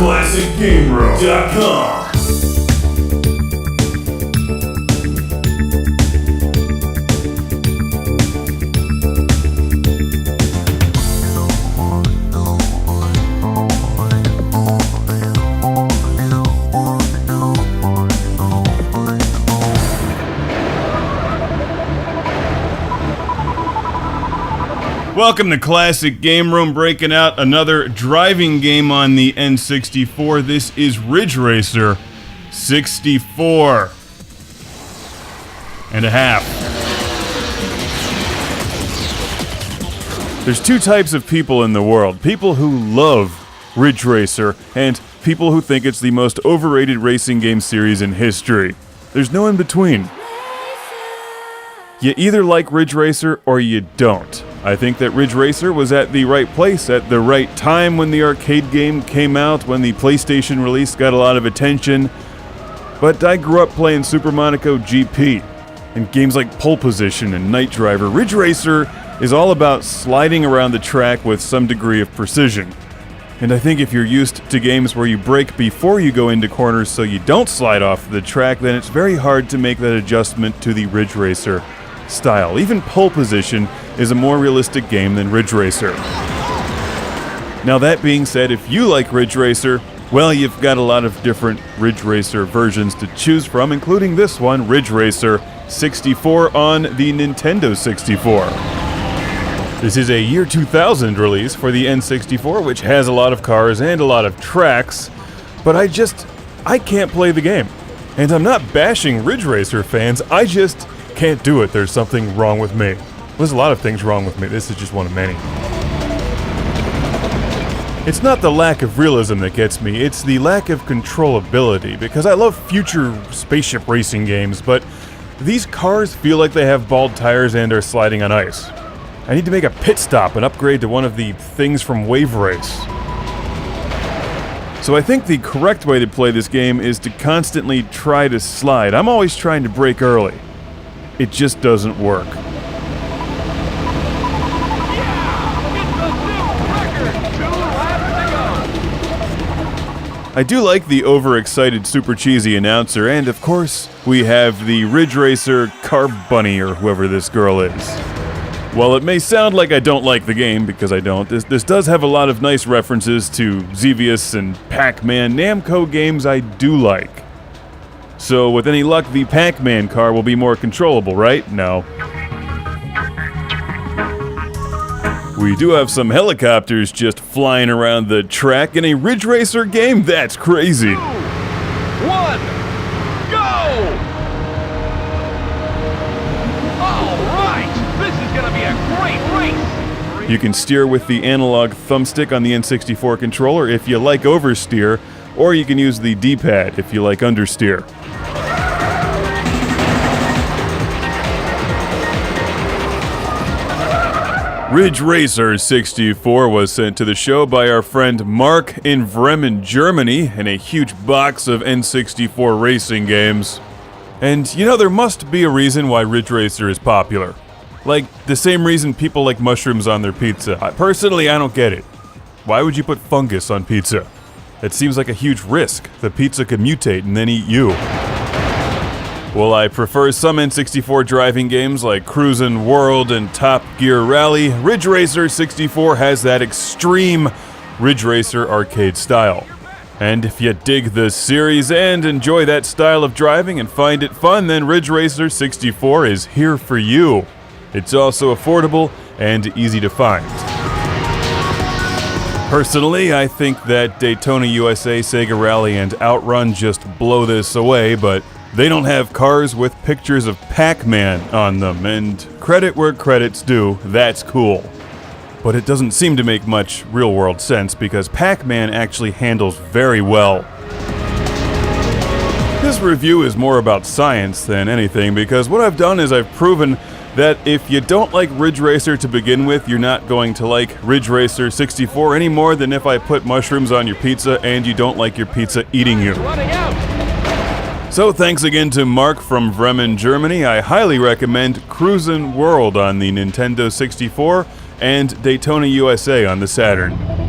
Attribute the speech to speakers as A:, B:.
A: ClassicGameRoom.com.
B: Welcome to Classic Game Room, breaking out another driving game on the N64. This is Ridge Racer 64 and a half. There's two types of people in the world. People who love Ridge Racer and people who think it's the most overrated racing game series in history. There's no in between. You either like Ridge Racer or you don't. I think that Ridge Racer was at the right place at the right time when the arcade game came out, when the PlayStation release got a lot of attention. But I grew up playing Super Monaco GP and games like Pole Position and Night Driver. Ridge Racer is all about sliding around the track with some degree of precision. And I think if you're used to games where you brake before you go into corners so you don't slide off the track, then it's very hard to make that adjustment to the Ridge Racer style. Even Pole Position is a more realistic game than Ridge Racer. Now that being said, if you like Ridge Racer, well, you've got a lot of different Ridge Racer versions to choose from, including this one, Ridge Racer 64 on the Nintendo 64. This is a year 2000 release for the N64, which has a lot of cars and a lot of tracks, but I can't play the game. And I'm not bashing Ridge Racer fans, I just can't do it. There's something wrong with me. There's a lot of things wrong with me. This is just one of many. It's not the lack of realism that gets me, it's the lack of controllability, because I love future spaceship racing games, but these cars feel like they have bald tires and are sliding on ice. I need to make a pit stop and upgrade to one of the things from Wave Race. So I think the correct way to play this game is to constantly try to slide. I'm always trying to brake early. It just doesn't work. I do like the overexcited, super cheesy announcer, and of course, we have the Ridge Racer Car Bunny, or whoever this girl is. While it may sound like I don't like the game, because I don't, this does have a lot of nice references to Xevious and Pac-Man, Namco games I do like. So with any luck, the Pac-Man car will be more controllable, right? No. We do have some helicopters just flying around the track in a Ridge Racer game. That's crazy. 2, 1, go! All right, this is gonna be a great race. You can steer with the analog thumbstick on the N64 controller if you like oversteer, or you can use the D-pad if you like understeer. Ridge Racer 64 was sent to the show by our friend Mark in Bremen, Germany, in a huge box of N64 racing games. And you know, there must be a reason why Ridge Racer is popular. Like, the same reason people like mushrooms on their pizza. Personally, I don't get it. Why would you put fungus on pizza? It seems like a huge risk. The pizza could mutate and then eat you. Well, I prefer some N64 driving games like Cruisin' World and Top Gear Rally. Ridge Racer 64 has that extreme Ridge Racer arcade style. And if you dig the series and enjoy that style of driving and find it fun, then Ridge Racer 64 is here for you. It's also affordable and easy to find. Personally, I think that Daytona USA, Sega Rally, and Outrun just blow this away, but they don't have cars with pictures of Pac-Man on them, and credit where credit's due, that's cool. But it doesn't seem to make much real-world sense, because Pac-Man actually handles very well. This review is more about science than anything, because what I've done is I've proven that if you don't like Ridge Racer to begin with, you're not going to like Ridge Racer 64 any more than if I put mushrooms on your pizza and you don't like your pizza eating you. So thanks again to Mark from Bremen, Germany. I highly recommend Cruisin' World on the Nintendo 64 and Daytona USA on the Saturn.